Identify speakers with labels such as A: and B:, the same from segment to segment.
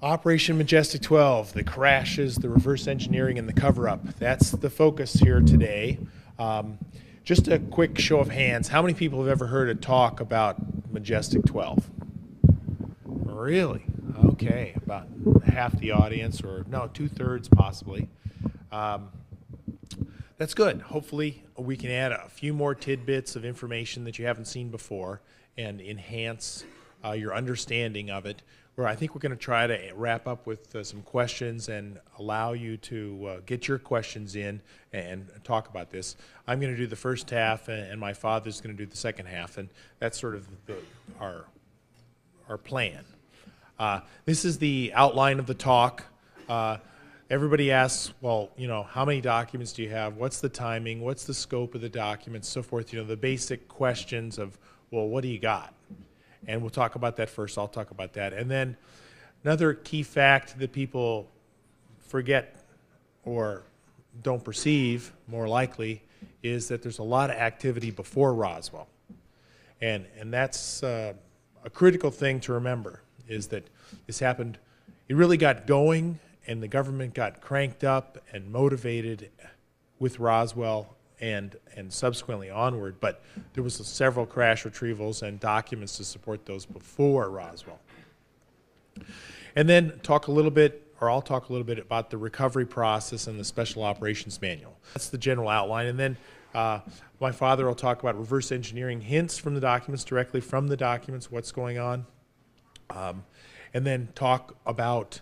A: Operation Majestic 12, the crashes, the reverse engineering, and the cover-up. That's the focus here today. Just a quick show of hands. How many people have ever heard a talk about Majestic 12? Really? Okay, about half the audience, or no, 2/3 possibly. That's good. Hopefully we can add a few more tidbits of information that you haven't seen before and enhance your understanding of it. Where I think we're going to try to wrap up with some questions and allow you to get your questions in and talk about this. I'm going to do the first half, and my father's going to do the second half, and that's sort of our plan. This is the outline of the talk. Everybody asks, well, you know, how many documents do you have? What's the timing? What's the scope of the documents? So forth. You know, the basic questions of, well, what do you got? And we'll talk about that first. I'll talk about that. And then another key fact that people forget or don't perceive, more likely, is that there's a lot of activity before Roswell. And that's a critical thing to remember, is that this happened, it really got going, and the government got cranked up and motivated with Roswell and subsequently onward, but there was several crash retrievals and documents to support those before Roswell. And then talk a little bit, or I'll talk a little bit about the recovery process and the Special Operations Manual. That's the general outline. And then my father will talk about reverse engineering hints from the documents, directly from the documents, what's going on. And then talk about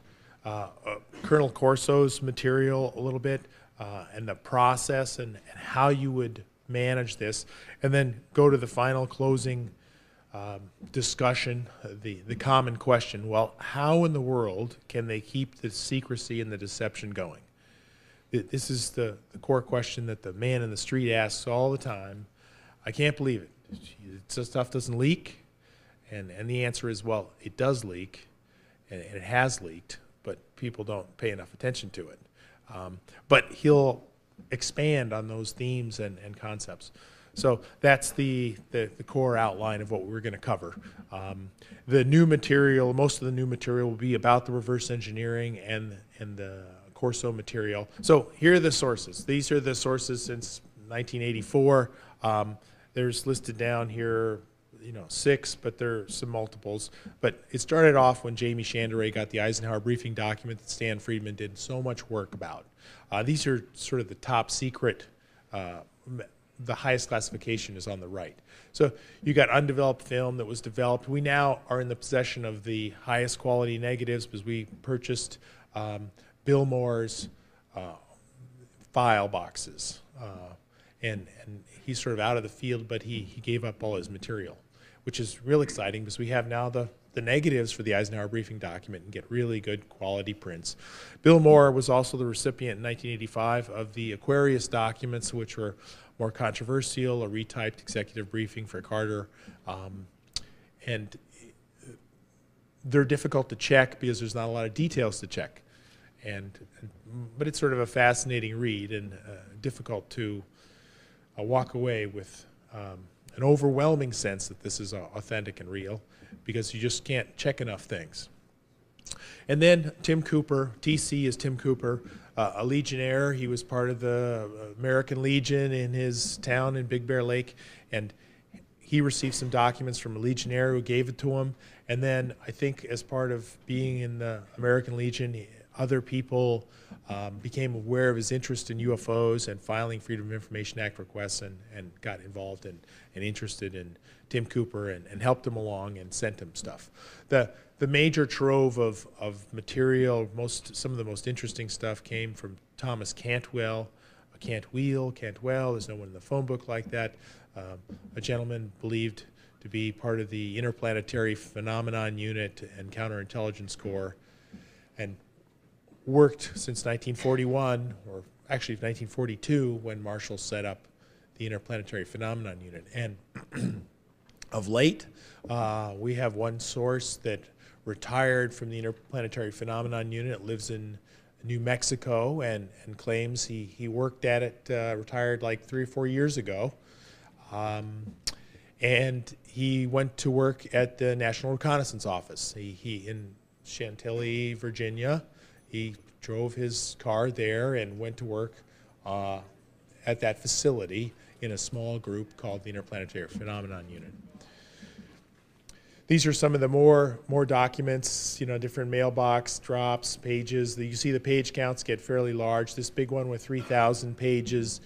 A: Colonel Corso's material a little bit, and the process and how you would manage this, and then go to the final closing discussion, the common question, well, how in the world can they keep the secrecy and the deception going? This is the core question that the man in the street asks all the time. I can't believe it. This stuff doesn't leak? And the answer is, well, it does leak, and it has leaked, but people don't pay enough attention to it. But he'll expand on those themes and concepts. So that's the core outline of what we're going to cover. The new material, most of the new material will be about the reverse engineering and the Corso material. So here are the sources. These are the sources since 1984. There's listed down here, you know, 6, but there are some multiples. But it started off when Jamie Shanderay got the Eisenhower briefing document that Stan Friedman did so much work about. These are sort of the top secret, the highest classification is on the right. So you got undeveloped film that was developed. We now are in the possession of the highest quality negatives because we purchased Bill Moore's file boxes. And he's sort of out of the field, but he gave up all his material, which is real exciting because we have now the negatives for the Eisenhower briefing document and get really good quality prints. Bill Moore was also the recipient in 1985 of the Aquarius documents, which were more controversial, a retyped executive briefing for Carter. And they're difficult to check because there's not a lot of details to check. But it's sort of a fascinating read and difficult to walk away with an overwhelming sense that this is authentic and real, because you just can't check enough things. And then Tim Cooper, TC is Tim Cooper, a Legionnaire. He was part of the American Legion in his town in Big Bear Lake, and he received some documents from a Legionnaire who gave it to him. And then I think as part of being in the American Legion, other people became aware of his interest in UFOs and filing Freedom of Information Act requests, and got involved and interested in Tim Cooper and helped him along and sent him stuff. The major trove of material, some of the most interesting stuff came from Thomas Cantwell, Cantwell, there's no one in the phone book like that, a gentleman believed to be part of the Interplanetary Phenomenon Unit and Counterintelligence Corps, and worked since 1941, or actually 1942, when Marshall set up the Interplanetary Phenomenon Unit. And of late, we have one source that retired from the Interplanetary Phenomenon Unit, lives in New Mexico, and claims he worked at it, retired like 3 or 4 years ago. And he went to work at the National Reconnaissance Office. He in Chantilly, Virginia. He drove his car there and went to work at that facility in a small group called the Interplanetary Phenomenon Unit. These are some of the more documents, different mailbox drops, pages. You see the page counts get fairly large. This big one with 3,000 pages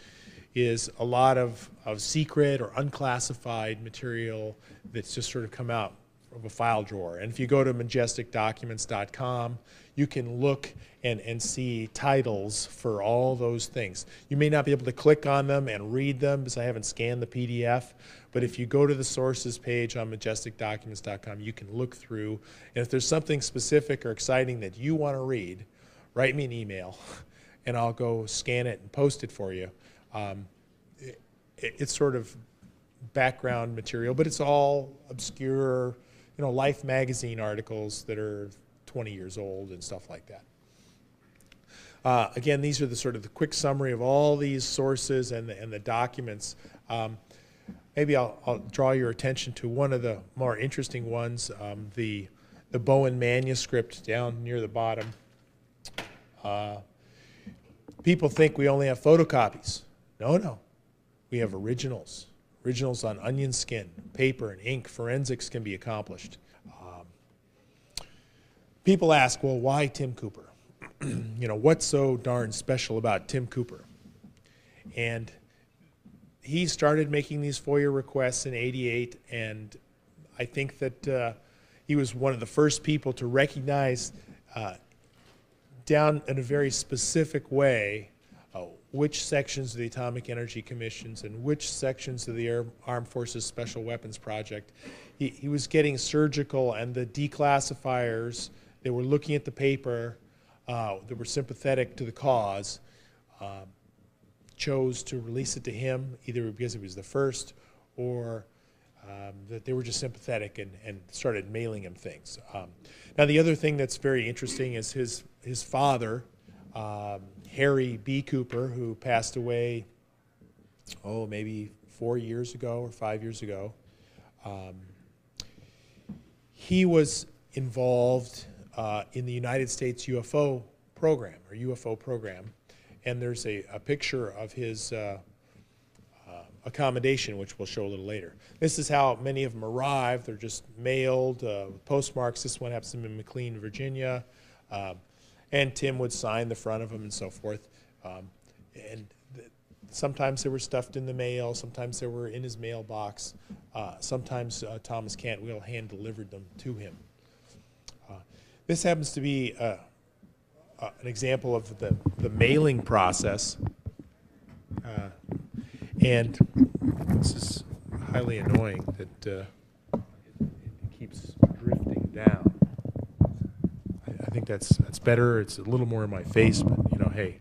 A: is a lot of secret or unclassified material that's just sort of come out of a file drawer. And if you go to majesticdocuments.com, you can look and see titles for all those things. You may not be able to click on them and read them because I haven't scanned the PDF, but if you go to the sources page on majesticdocuments.com, you can look through, and if there's something specific or exciting that you want to read, write me an email, and I'll go scan it and post it for you. It's sort of background material, but it's all obscure, Life magazine articles that are 20 years old and stuff like that. Again, these are the sort of the quick summary of all these sources and the documents. Maybe I'll draw your attention to one of the more interesting ones, the Bowen manuscript down near the bottom. People think we only have photocopies. No. We have originals. Originals on onion skin, paper, and ink. Forensics can be accomplished. People ask, well, why Tim Cooper? What's so darn special about Tim Cooper? And he started making these FOIA requests in '88, and I think that he was one of the first people to recognize down in a very specific way which sections of the Atomic Energy Commissions and which sections of the Armed Forces Special Weapons Project. He was getting surgical, and the declassifiers, they were looking at the paper, that were sympathetic to the cause, chose to release it to him, either because he was the first or that they were just sympathetic and started mailing him things. Now the other thing that's very interesting is his father, Harry B. Cooper, who passed away, maybe 4 years ago or 5 years ago. He was involved in the United States UFO program, or UFO program, and there's a picture of his accommodation, which we'll show a little later. This is how many of them arrived. They're just mailed, postmarks. This one happens to be in McLean, Virginia. And Tim would sign the front of them and so forth. Sometimes they were stuffed in the mail, sometimes they were in his mailbox, sometimes Thomas Cantwell hand-delivered them to him. This happens to be an example of the mailing process. And this is highly annoying that it keeps drifting down. I think that's better. It's a little more in my face, but hey,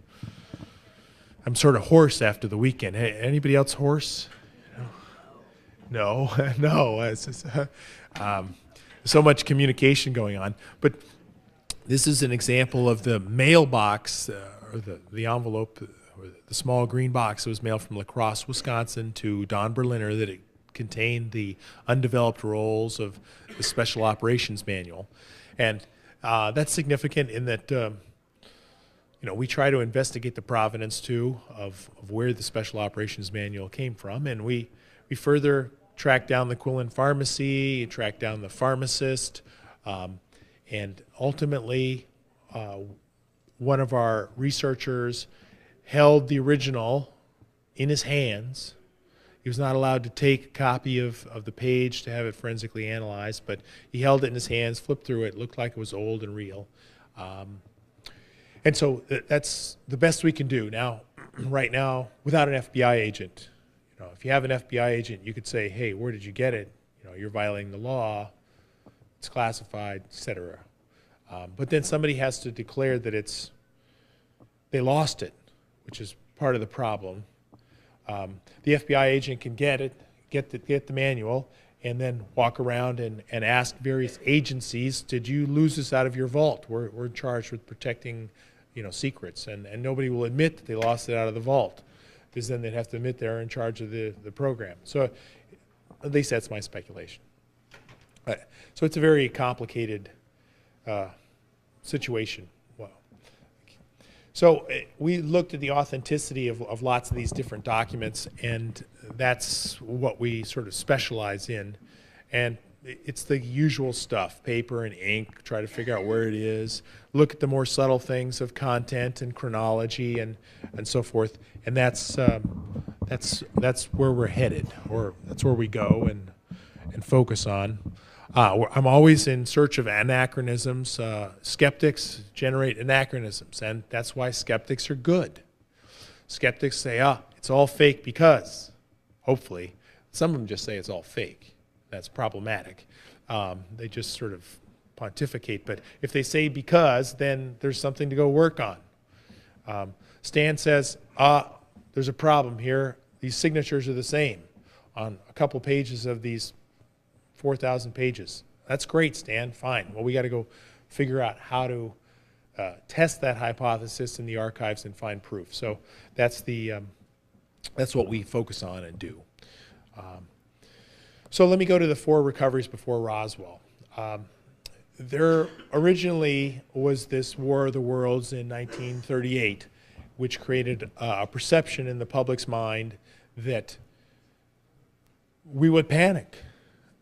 A: I'm sort of hoarse after the weekend. Hey, anybody else hoarse? No, no. It's just, so much communication going on. But this is an example of the mailbox, or the envelope, or the small green box that was mailed from La Crosse, Wisconsin to Don Berliner, that it contained the undeveloped roles of the Special Operations Manual. And that's significant in that we try to investigate the provenance too of where the Special Operations Manual came from, and we further track down the Quillen pharmacy, track down the pharmacist, and ultimately one of our researchers held the original in his hands. He was not allowed to take a copy of the page to have it forensically analyzed, but he held it in his hands, flipped through it, looked like it was old and real. And so that's the best we can do now, right now, without an FBI agent. If you have an FBI agent, you could say, hey, where did you get it? You're violating the law, it's classified, etc. But then somebody has to declare that they lost it, which is part of the problem. The FBI agent can get the manual, and then walk around and ask various agencies, did you lose this out of your vault? We're charged with protecting secrets, and nobody will admit that they lost it out of the vault, because then they'd have to admit they're in charge of the program. So at least that's my speculation. So it's a very complicated situation. Well, so we looked at the authenticity of lots of these different documents, and that's what we sort of specialize in. And it's the usual stuff: paper and ink, try to figure out where it is, look at the more subtle things of content and chronology and so forth. And that's where we're headed, or that's where we go and focus on. I'm always in search of anachronisms. Skeptics generate anachronisms, and that's why skeptics are good. Skeptics say, it's all fake because, hopefully. Some of them just say it's all fake. That's problematic. They just sort of pontificate. But if they say because, then there's something to go work on. Stan says, there's a problem here. These signatures are the same on a couple pages of these 4,000 pages. That's great, Stan. Fine. Well, we got to go figure out how to test that hypothesis in the archives and find proof. So that's what we focus on and do. So let me go to the 4 recoveries before Roswell. There originally was this War of the Worlds in 1938, which created a perception in the public's mind that we would panic.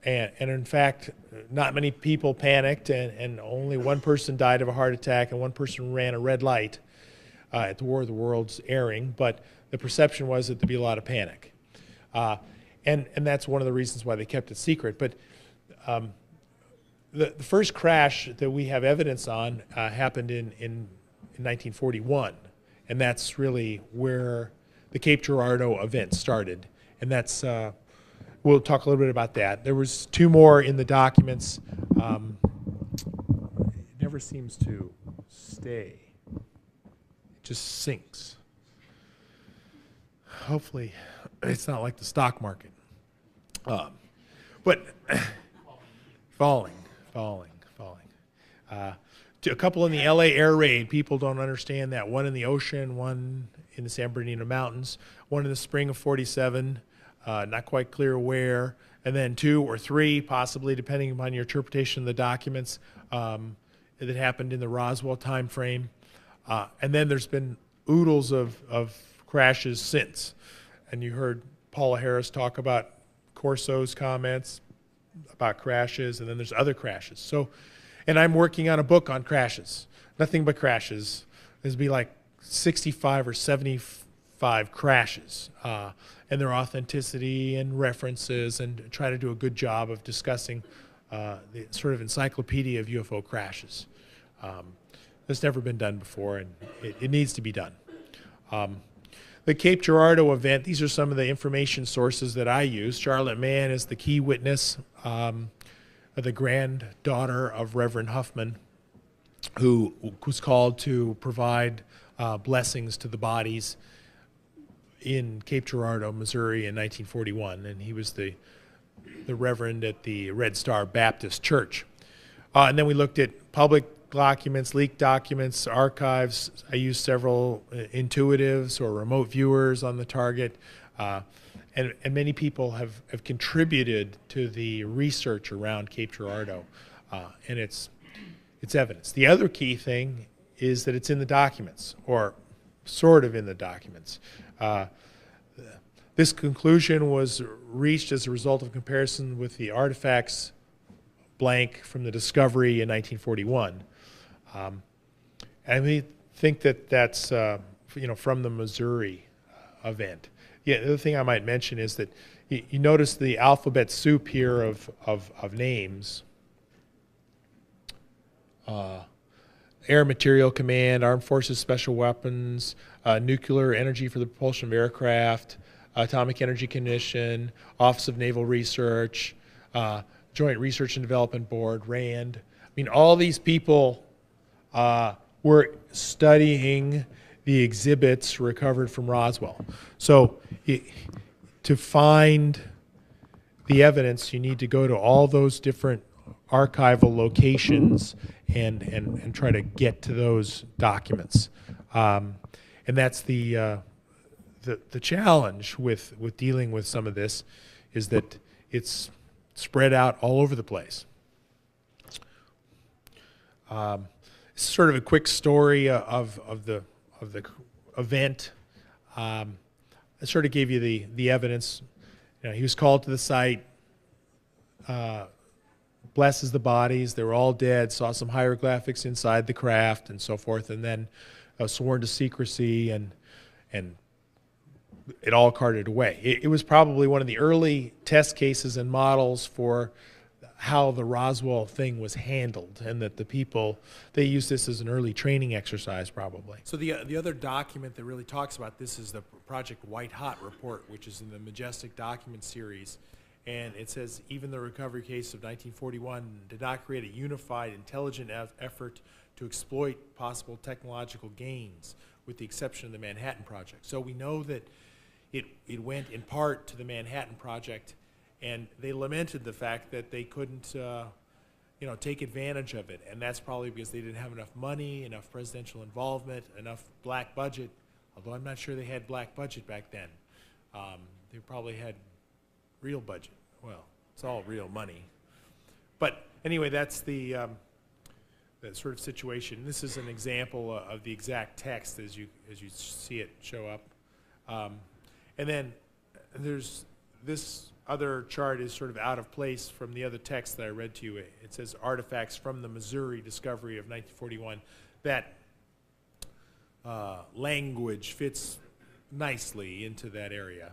A: And in fact, not many people panicked, and only one person died of a heart attack, and one person ran a red light at the War of the Worlds airing, but the perception was that there'd be a lot of panic. And that's one of the reasons why they kept it secret. But the first crash that we have evidence on happened in 1941, and that's really where the Cape Girardeau event started. And that's we'll talk a little bit about that. There was 2 more in the documents. It never seems to stay. It just sinks. Hopefully, it's not like the stock market. But falling. A couple in the LA air raid, people don't understand that. One in the ocean, one in the San Bernardino Mountains, one in the spring of '47, not quite clear where, and then 2 or 3, possibly, depending upon your interpretation of the documents, that happened in the Roswell time frame. And then there's been oodles of crashes since. And you heard Paula Harris talk about Corso's comments about crashes, and then there's other crashes. So, and I'm working on a book on crashes, nothing but crashes. There's be like 65 or 75 crashes, and their authenticity and references, and try to do a good job of discussing the sort of encyclopedia of UFO crashes. That's never been done before, and it needs to be done. The Cape Girardeau event, these are some of the information sources that I use. Charlotte Mann is the key witness, the granddaughter of Reverend Huffman, who was called to provide blessings to the bodies in Cape Girardeau, Missouri in 1941, and he was the reverend at the Red Star Baptist Church. And then we looked at public documents, leaked documents, archives. I used several intuitives or remote viewers on the target, and many people have contributed to the research around Cape Girardeau, and it's evidence. The other key thing is that it's in the documents, or sort of in the documents. This conclusion was reached as a result of comparison with the artifacts blank from the discovery in 1941. And we think that that's from the Missouri event. Yeah, the other thing I might mention is that you notice the alphabet soup here of names. Air Material Command, Armed Forces Special Weapons, Nuclear Energy for the Propulsion of Aircraft, Atomic Energy Commission, Office of Naval Research, Joint Research and Development Board, RAND. I mean, all these people were studying the exhibits recovered from Roswell. So to find the evidence, you need to go to all those different archival locations and try to get to those documents. And that's the challenge with dealing with some of this, is that it's spread out all over the place. Sort of a quick story of the event. I sort of gave you the evidence. You know, he was called to the site, blesses the bodies. They were all dead. Saw some hieroglyphics inside the craft and so forth, and then sworn to secrecy, and it all carted away. It was probably one of the early test cases and models for how the Roswell thing was handled, and that the people, they used this as an early training exercise probably. So the other document that really talks about this is the Project White Hot report, which is in the Majestic document series. And it says, even the recovery case of 1941 did not create a unified, intelligent effort to exploit possible technological gains, with the exception of the Manhattan Project. So we know that it went in part to the Manhattan Project, and they lamented the fact that they couldn't take advantage of it. And that's probably because they didn't have enough money, enough presidential involvement, enough black budget, although I'm not sure they had black budget back then. They probably had real budget. Well, it's all real money. But anyway, that's the sort of situation. This is an example of the exact text as you see it show up. And then there's this other chart is sort of out of place from the other text that I read to you. It says artifacts from the Missouri discovery of 1941. That language fits nicely into that area.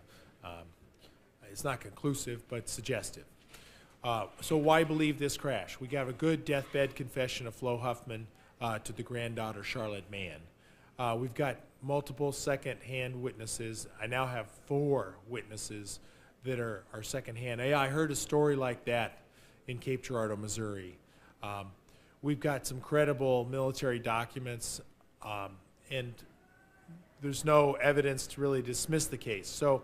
A: It's not conclusive, but suggestive. So why believe this crash? We got a good deathbed confession of Flo Huffman to the granddaughter Charlotte Mann. We've got multiple second-hand witnesses. I now have 4 witnesses that are second-hand. I heard a story like that in Cape Girardeau, Missouri. We've got some credible military documents, and there's no evidence to really dismiss the case. So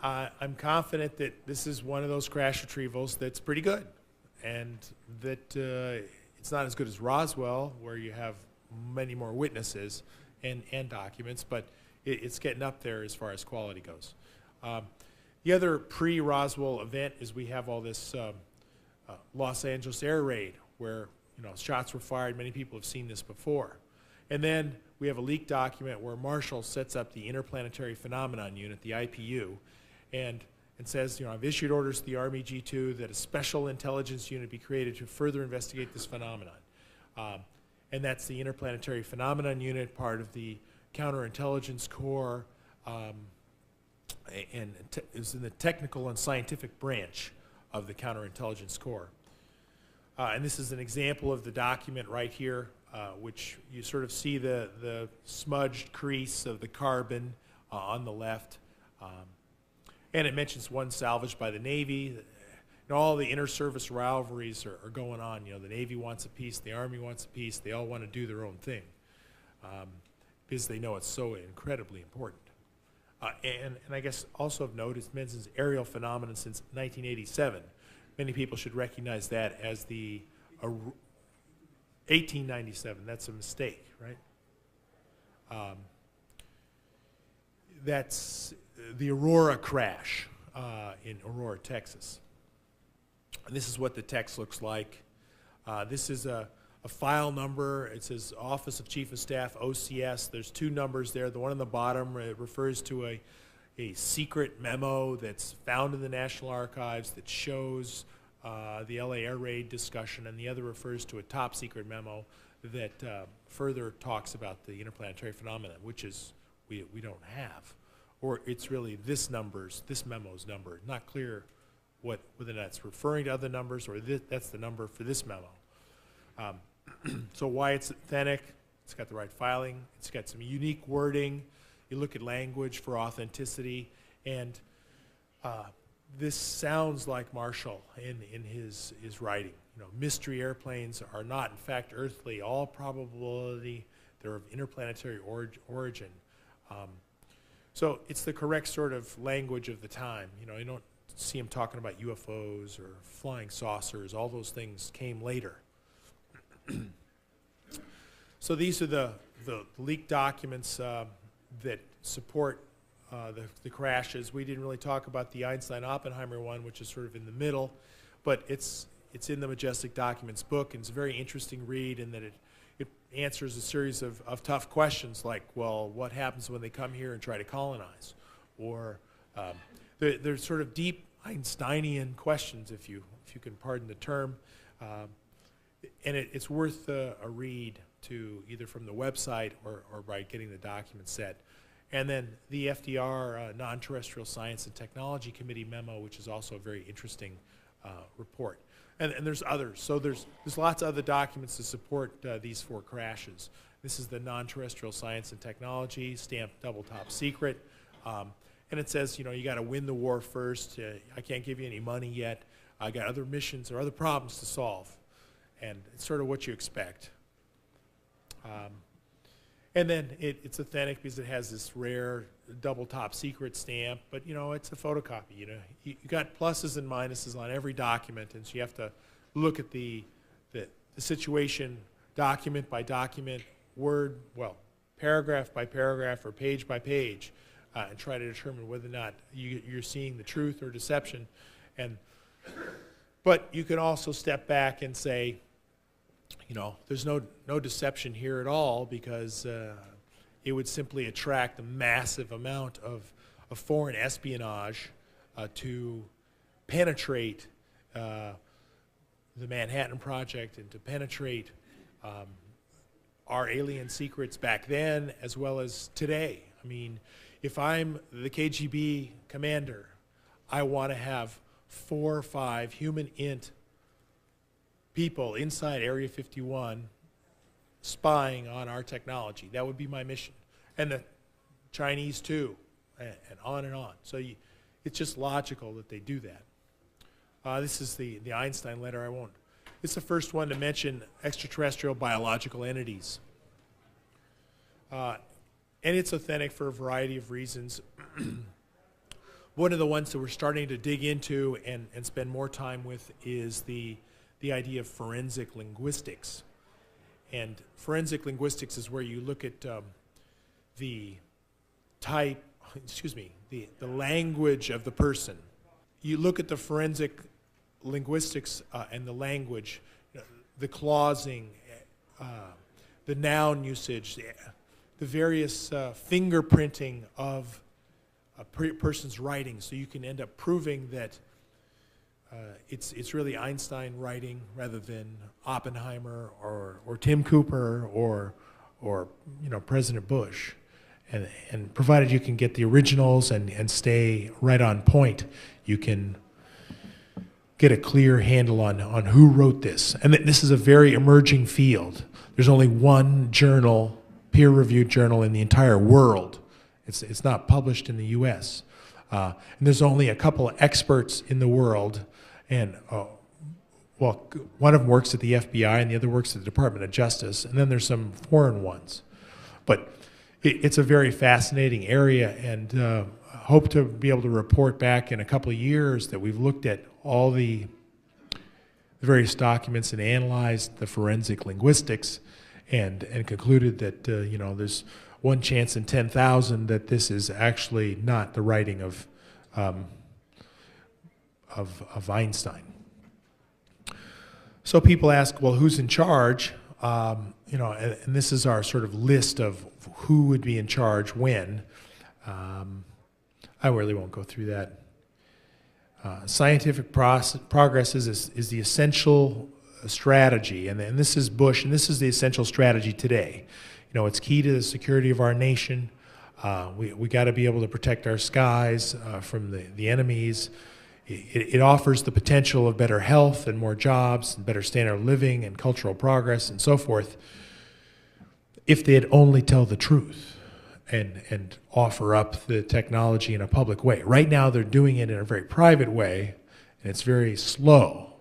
A: I'm confident that this is one of those crash retrievals that's pretty good, and that it's not as good as Roswell, where you have many more witnesses and documents, but it's getting up there as far as quality goes. The other pre-Roswell event is we have all this Los Angeles air raid, where shots were fired. Many people have seen this before. And then we have a leaked document where Marshall sets up the Interplanetary Phenomenon Unit, the IPU, and says, I've issued orders to the Army G2 that a special intelligence unit be created to further investigate this phenomenon. And that's the Interplanetary Phenomenon Unit, part of the Counterintelligence Corps, and is in the technical and scientific branch of the Counterintelligence Corps. And this is an example of the document right here, which you sort of see the smudged crease of the carbon on the left. And it mentions one salvaged by the Navy. All the inter-service rivalries are going on. The Navy wants a piece, the Army wants a piece. They all want to do their own thing because they know it's so incredibly important. And I guess also of note, it mentions aerial phenomenon since 1987. Many people should recognize that as the 1897. That's a mistake, right? That's the Aurora crash in Aurora, Texas. And this is what the text looks like. This is a file number. It says Office of Chief of Staff, OCS. There's 2 numbers there. The one on the bottom refers to a secret memo that's found in the National Archives that shows the LA air raid discussion, and the other refers to a top secret memo that further talks about the interplanetary phenomenon, which is we don't have. Or it's really this memo's number. Not clear whether that's referring to other numbers or that's the number for this memo. So why it's authentic? It's got the right filing. It's got some unique wording. You look at language for authenticity, and this sounds like Marshall in his writing. Mystery airplanes are not, in fact, earthly. All probability, they're of interplanetary origin. So it's the correct sort of language of the time. You don't see him talking about UFOs or flying saucers. All those things came later. So these are the leaked documents that support the crashes. We didn't really talk about the Einstein-Oppenheimer one, which is sort of in the middle, but it's it's in the Majestic Documents book, and it's a very interesting read in that it answers a series of tough questions like, well, what happens when they come here and try to colonize? Or they're sort of deep Einsteinian questions, if you can pardon the term. And it's worth a read to either from the website or by getting the document set. And then the FDR Non-Terrestrial Science and Technology Committee memo, which is also a very interesting report. And there's others. So there's lots of other documents to support these 4 crashes. This is the Non-Terrestrial Science and Technology, stamped double top secret. And it says, you know, you got to win the war first. I can't give you any money yet. I got other missions or other problems to solve. And it's sort of what you expect. And then it's authentic because it has this rare double top secret stamp, but you know, it's a photocopy. You know, you got pluses and minuses on every document, and so you have to look at the situation document by document, paragraph by paragraph or page by page, and try to determine whether or not you're seeing the truth or deception. But you can also step back and say, you know, there's no deception here at all, because it would simply attract a massive amount of foreign espionage to penetrate the Manhattan Project and to penetrate our alien secrets back then as well as today. I mean, if I'm the KGB commander, I want to have 4 or 5 human int people inside Area 51 spying on our technology. That would be my mission. And the Chinese too, and on and on. So it's just logical that they do that. This is the Einstein letter. It's the first one to mention extraterrestrial biological entities. And it's authentic for a variety of reasons. One of the ones that we're starting to dig into and spend more time with is the idea of forensic linguistics. And forensic linguistics is where you look at the language of the person. You look at the forensic linguistics and the language, the clausing, the noun usage, the various fingerprinting of a person's writing, so you can end up proving that it's really Einstein writing rather than Oppenheimer or Tim Cooper or you know, President Bush. And provided you can get the originals and stay right on point, you can get a clear handle on who wrote this. And this is a very emerging field. There's only one journal, peer-reviewed journal in the entire world. It's not published in the U.S. And there's only a couple of experts in the world. And, well, one of them works at the FBI and the other works at the Department of Justice. And then there's some foreign ones. But it's a very fascinating area, and hope to be able to report back in a couple of years that we've looked at all the various documents and analyzed the forensic linguistics and concluded that, you know, there's one chance in 10,000 that this is actually not the writing of Einstein. So people ask, well, who's in charge? You know, and this is our sort of list of who would be in charge when. I really won't go through that. Scientific progress is the essential strategy, and this is Bush, and this is the essential strategy today. You know, it's key to the security of our nation. We got to be able to protect our skies from the enemies. It offers the potential of better health and more jobs and better standard of living and cultural progress and so forth if they'd only tell the truth and offer up the technology in a public way. Right now they're doing it in a very private way, and it's very slow.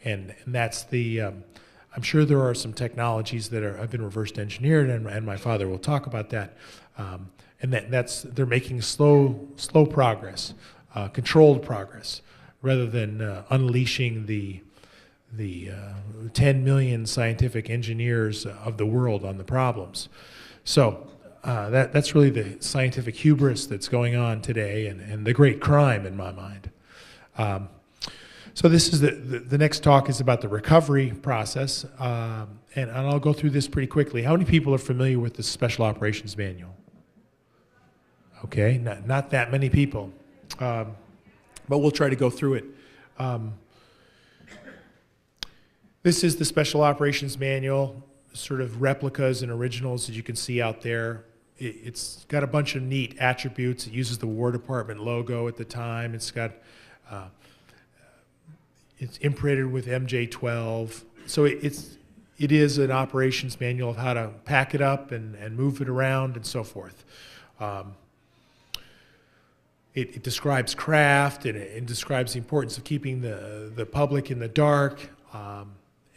A: And that's the, I'm sure there are some technologies that have been reverse engineered, and my father will talk about that. And they're making slow progress. Controlled progress, rather than unleashing the 10 million scientific engineers of the world on the problems. So that's really the scientific hubris that's going on today, and the great crime in my mind. So this is the next talk is about the recovery process, and I'll go through this pretty quickly. How many people are familiar with the Special Operations Manual? Okay, not that many people, but we'll try to go through it. This is the Special Operations Manual, sort of replicas and originals that you can see out there. It's got a bunch of neat attributes. It uses the War Department logo at the time. It's got it's imprinted with MJ12. So it is an operations manual of how to pack it up and move it around and so forth. It describes craft, and it describes the importance of keeping the public in the dark,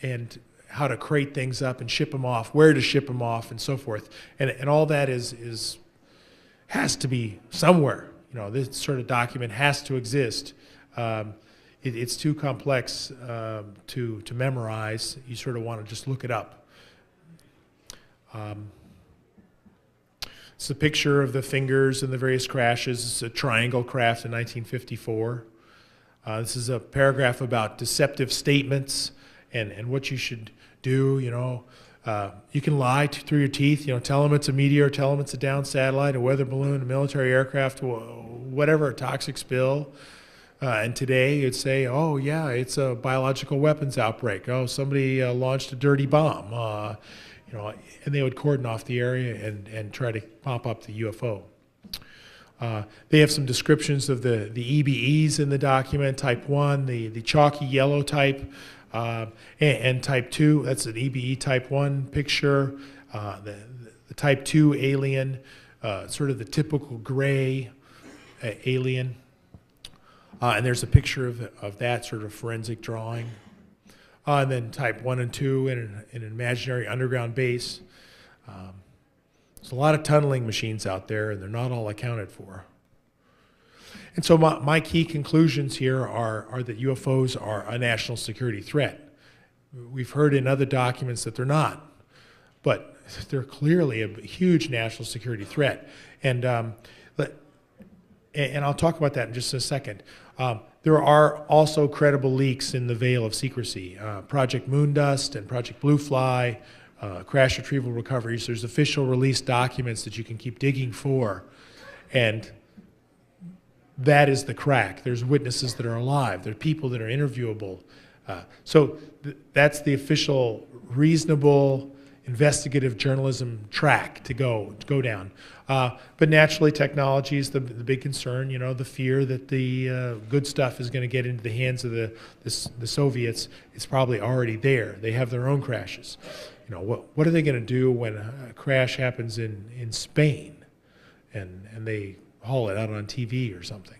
A: and how to crate things up and ship them off, where to ship them off, and so forth. And all that has to be somewhere. You know, this sort of document has to exist. It's too complex to memorize. You sort of want to just look it up. It's a picture of the fingers and the various crashes. It's a triangle craft in 1954. This is a paragraph about deceptive statements and what you should do. You know, you can lie through your teeth. You know, tell them it's a meteor, tell them it's a downed satellite, a weather balloon, a military aircraft, whatever, a toxic spill. And today you'd say, oh yeah, it's a biological weapons outbreak. Oh, somebody launched a dirty bomb. You know, and they would cordon off the area and try to pop up the UFO. They have some descriptions of the EBEs in the document, type 1, the chalky yellow type, and type 2, that's an EBE type 1 picture, the type 2 alien, sort of the typical gray alien. And there's a picture of that sort of forensic drawing. And then type 1 and 2 in an imaginary underground base. There's a lot of tunneling machines out there, and they're not all accounted for. And so my key conclusions here are that UFOs are a national security threat. We've heard in other documents that they're not, but they're clearly a huge national security threat. And I'll talk about that in just a second. There are also credible leaks in the veil of secrecy. Project Moondust and Project Bluefly, crash retrieval recoveries. There's official release documents that you can keep digging for. And that is the crack. There's witnesses that are alive. There are people that are interviewable. So that's the official, reasonable, investigative journalism track to go down. But naturally, technology is the big concern. You know, the fear that the good stuff is going to get into the hands of the Soviets is probably already there. They have their own crashes. You know, what are they going to do when a crash happens in Spain, and they haul it out on TV or something?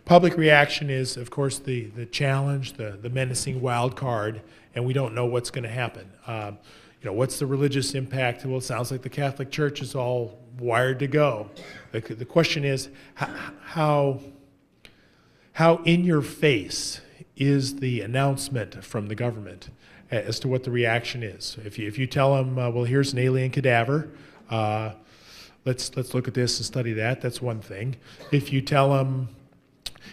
A: Public reaction is, of course, the challenge, the menacing wild card, and we don't know what's going to happen. You know, what's the religious impact? Well, it sounds like the Catholic Church is all wired to go. The question is, how in your face is the announcement from the government as to what the reaction is? If you tell them, well, here's an alien cadaver, let's look at this and study that, that's one thing. If you tell them,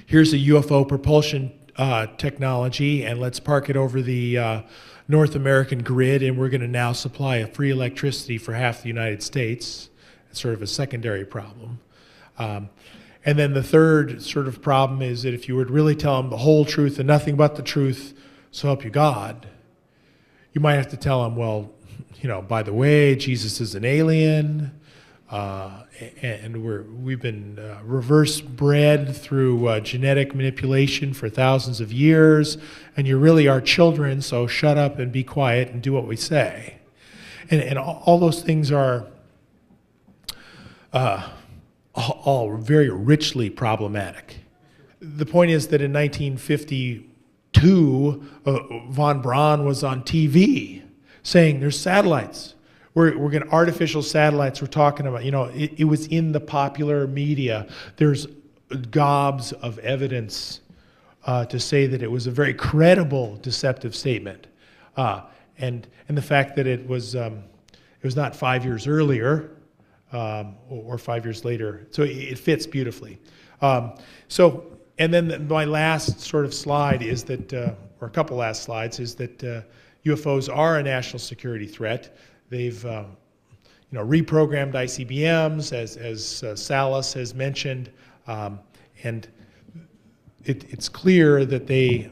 A: here's a UFO propulsion technology, and let's park it over the North American grid, and we're going to now supply a free electricity for half the United States. It's sort of a secondary problem. And then the third sort of problem is that if you would really tell them the whole truth and nothing but the truth, so help you God, you might have to tell them, well, you know, by the way, Jesus is an alien, and we've been reverse bred through genetic manipulation for thousands of years, and you're really our children, so shut up and be quiet and do what we say. And all those things are all very richly problematic. The point is that in 1952, von Braun was on TV saying there's satellites. We're going to artificial satellites we're talking about. You know, it was in the popular media. There's gobs of evidence to say that it was a very credible deceptive statement. And the fact that it was not 5 years earlier or 5 years later. So it fits beautifully. So And then my last sort of slide is that, or a couple last slides, is that UFOs are a national security threat. They've reprogrammed ICBMs, as Salas has mentioned, and it's clear that they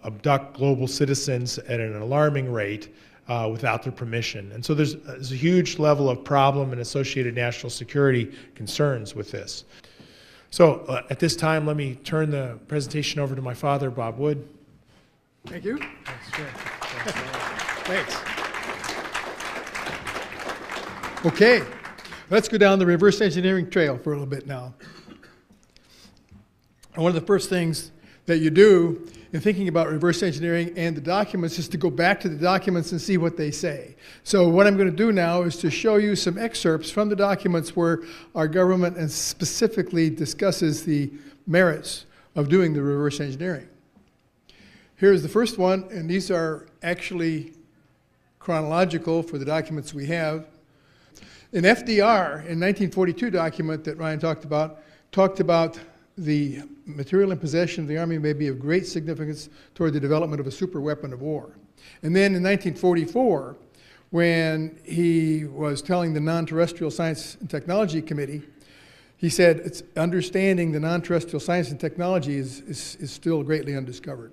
A: abduct global citizens at an alarming rate without their permission. And so there's a huge level of problem and associated national security concerns with this. So at this time, let me turn the presentation over to my father, Bob Wood.
B: Thank you. Thanks. Okay, let's go down the reverse engineering trail for a little bit now. And one of the first things that you do in thinking about reverse engineering and the documents is to go back to the documents and see what they say. So what I'm going to do now is to show you some excerpts from the documents where our government and specifically discusses the merits of doing the reverse engineering. Here's the first one, and these are actually chronological for the documents we have. In FDR, in 1942 document that Ryan talked about the material in possession of the Army may be of great significance toward the development of a super weapon of war. And then in 1944, when he was telling the Non-Terrestrial Science and Technology Committee, he said, it's understanding the non-terrestrial science and technology is still greatly undiscovered.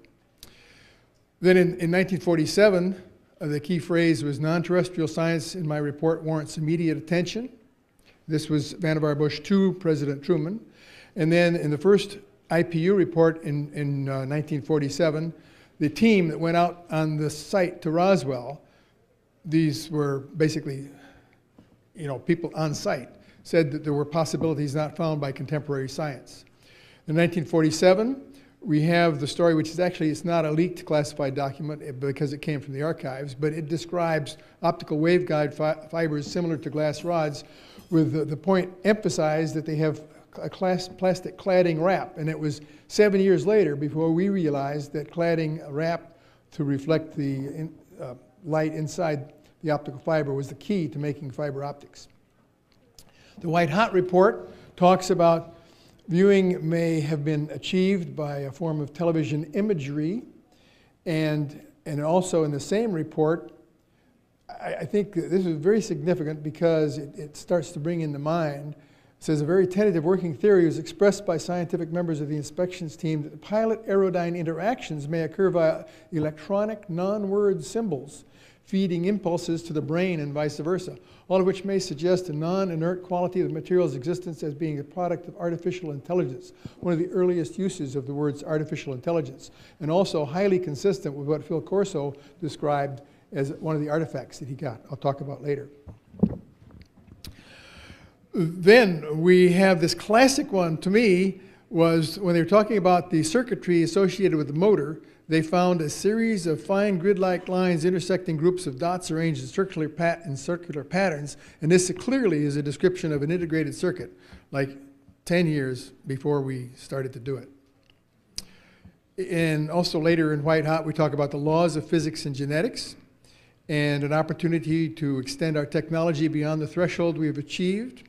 B: Then in 1947, the key phrase was non-terrestrial science in my report warrants immediate attention. This was Vannevar Bush II, President Truman. And then in the first IPU report in 1947, the team that went out on the site to Roswell, these were basically, people on site, said that there were possibilities not found by contemporary science. In 1947, we have the story, which is actually, it's not a leaked classified document because it came from the archives, but it describes optical waveguide fibers similar to glass rods with the point emphasized that they have a plastic cladding wrap. And it was 7 years later before we realized that cladding wrap to reflect the light inside the optical fiber was the key to making fiber optics. The White Hot report talks about viewing may have been achieved by a form of television imagery, and also in the same report, I think this is very significant because it starts to bring into mind, it says a very tentative working theory was expressed by scientific members of the inspections team that the pilot-aerodyne interactions may occur via electronic non-word symbols feeding impulses to the brain and vice versa, all of which may suggest a non-inert quality of the material's existence as being a product of artificial intelligence, one of the earliest uses of the words artificial intelligence, and also highly consistent with what Phil Corso described as one of the artifacts that he got. I'll talk about later. Then we have this classic one, to me, was when they were talking about the circuitry associated with the motor, they found a series of fine grid-like lines intersecting groups of dots arranged in circular patterns, and this clearly is a description of an integrated circuit, like 10 years before we started to do it. And also later in White Hot, we talk about the laws of physics and genetics, and an opportunity to extend our technology beyond the threshold we have achieved.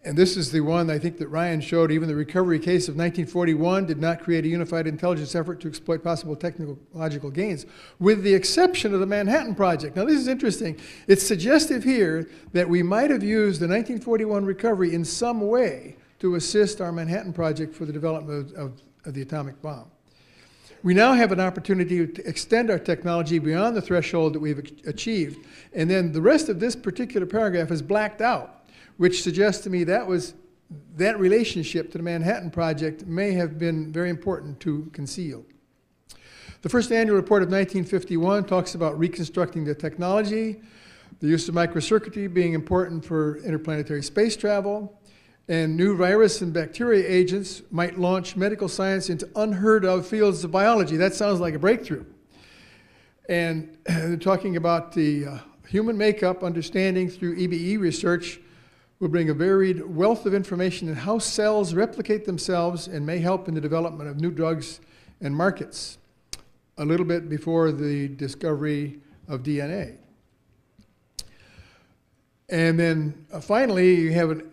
B: And this is the one I think that Ryan showed. Even the recovery case of 1941 did not create a unified intelligence effort to exploit possible technological gains, with the exception of the Manhattan Project. Now this is interesting. It's suggestive here that we might have used the 1941 recovery in some way to assist our Manhattan Project for the development of the atomic bomb. We now have an opportunity to extend our technology beyond the threshold that we've achieved. And then the rest of this particular paragraph is blacked out, which suggests to me that relationship to the Manhattan Project may have been very important to conceal. The first annual report of 1951 talks about reconstructing the technology, the use of microcircuitry being important for interplanetary space travel, and new virus and bacteria agents might launch medical science into unheard of fields of biology. That sounds like a breakthrough. And they're talking about the human makeup understanding through EBE research will bring a varied wealth of information on how cells replicate themselves and may help in the development of new drugs and markets, a little bit before the discovery of DNA. And then finally, you have an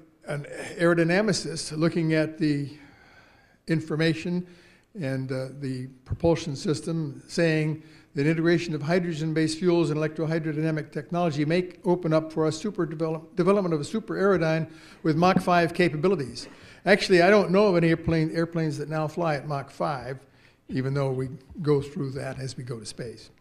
B: aerodynamicist looking at the information and the propulsion system, saying that integration of hydrogen-based fuels and electrohydrodynamic technology may open up for us development of a super aerodyne with Mach 5 capabilities. Actually, I don't know of any airplanes that now fly at Mach 5, even though we go through that as we go to space.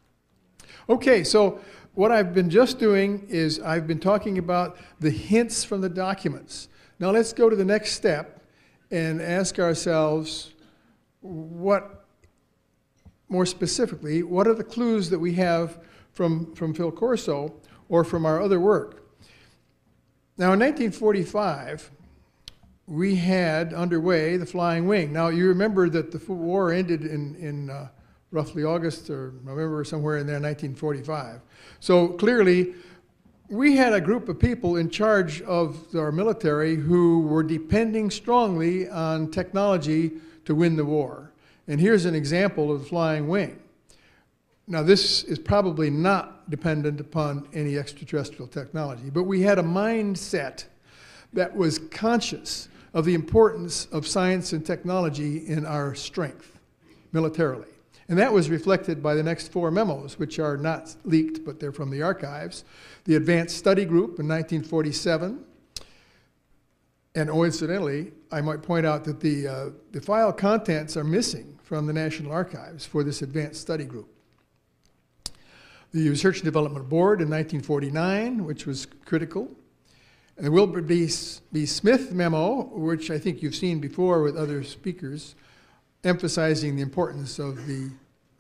B: Okay, so what I've been just doing is I've been talking about the hints from the documents. Now let's go to the next step and ask ourselves, more specifically, what are the clues that we have from Phil Corso or from our other work? Now in 1945, we had underway the flying wing. Now you remember that the war ended in roughly August or November, somewhere in there, 1945. So clearly, we had a group of people in charge of our military who were depending strongly on technology to win the war. And here's an example of the flying wing. Now this is probably not dependent upon any extraterrestrial technology, but we had a mindset that was conscious of the importance of science and technology in our strength militarily. And that was reflected by the next 4 memos, which are not leaked, but they're from the archives. The Advanced Study Group in 1947. And incidentally, I might point out that the file contents are missing from the National Archives for this Advanced Study Group. The Research and Development Board in 1949, which was critical. And the Wilbur B. Smith memo, which I think you've seen before with other speakers, emphasizing the importance of the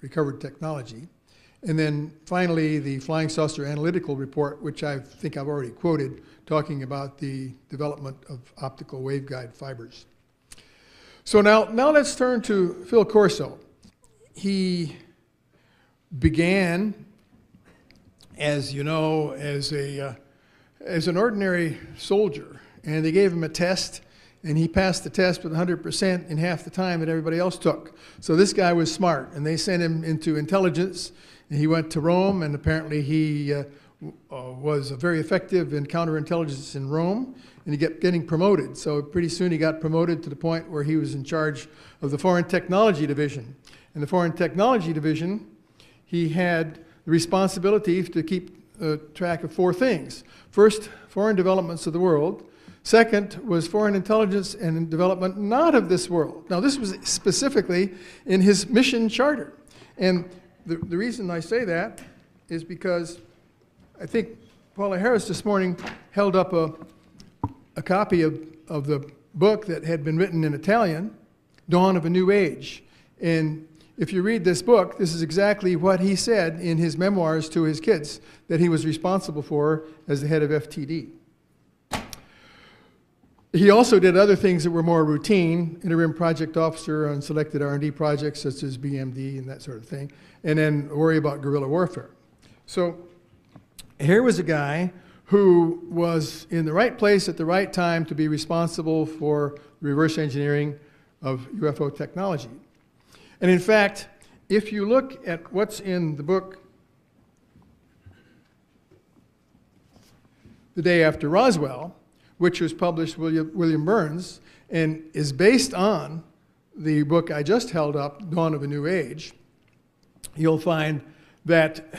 B: recovered technology. And then finally, the Flying Saucer Analytical Report, which I think I've already quoted, talking about the development of optical waveguide fibers. So now let's turn to Phil Corso. He began, as you know, as an ordinary soldier, and they gave him a test, and he passed the test with 100% in half the time that everybody else took. So this guy was smart, and they sent him into intelligence, and he went to Rome, and apparently he was very effective in counterintelligence in Rome, and he kept getting promoted. So pretty soon he got promoted to the point where he was in charge of the Foreign Technology Division. In the Foreign Technology Division, he had the responsibility to keep track of 4 things. First, foreign developments of the world. Second was foreign intelligence and development not of this world. Now this was specifically in his mission charter. And the reason I say that is because I think Paula Harris this morning held up a copy of the book that had been written in Italian, Dawn of a New Age. And if you read this book, this is exactly what he said in his memoirs to his kids that he was responsible for as the head of FTD. He also did other things that were more routine, interim project officer on selected R&D projects such as BMD and that sort of thing, and then worry about guerrilla warfare. So here was a guy who was in the right place at the right time to be responsible for reverse engineering of UFO technology. And in fact, if you look at what's in the book The Day After Roswell, which was published William Burns, and is based on the book I just held up, Dawn of a New Age, you'll find that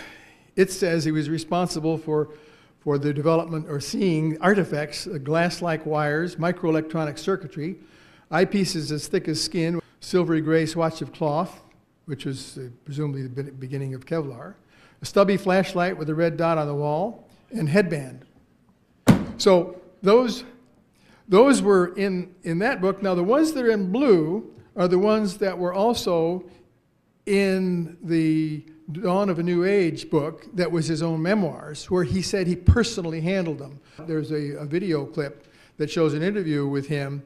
B: it says he was responsible for the development or seeing artifacts, glass-like wires, microelectronic circuitry, eyepieces as thick as skin, silvery gray swatch of cloth, which was presumably the beginning of Kevlar, a stubby flashlight with a red dot on the wall, and headband. So those were in that book. Now the ones that are in blue are the ones that were also in the Dawn of a New Age book that was his own memoirs, where he said he personally handled them. There's a video clip that shows an interview with him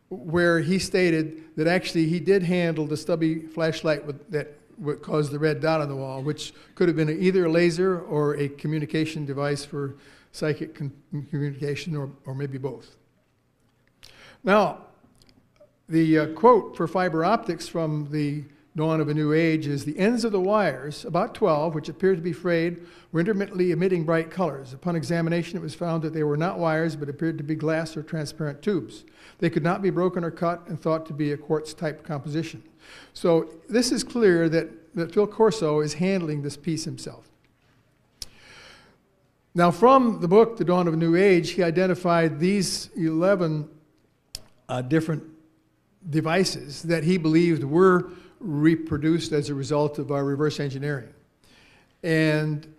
B: where he stated that actually he did handle the stubby flashlight that caused the red dot on the wall, which could have been either a laser or a communication device for psychic communication, or maybe both. Now, the quote for fiber optics from the Dawn of a New Age is the ends of the wires, about 12, which appeared to be frayed, were intermittently emitting bright colors. Upon examination, it was found that they were not wires, but appeared to be glass or transparent tubes. They could not be broken or cut and thought to be a quartz-type composition. So this is clear that Phil Corso is handling this piece himself. Now, from the book, The Dawn of a New Age, he identified these 11 different devices that he believed were reproduced as a result of our reverse engineering. And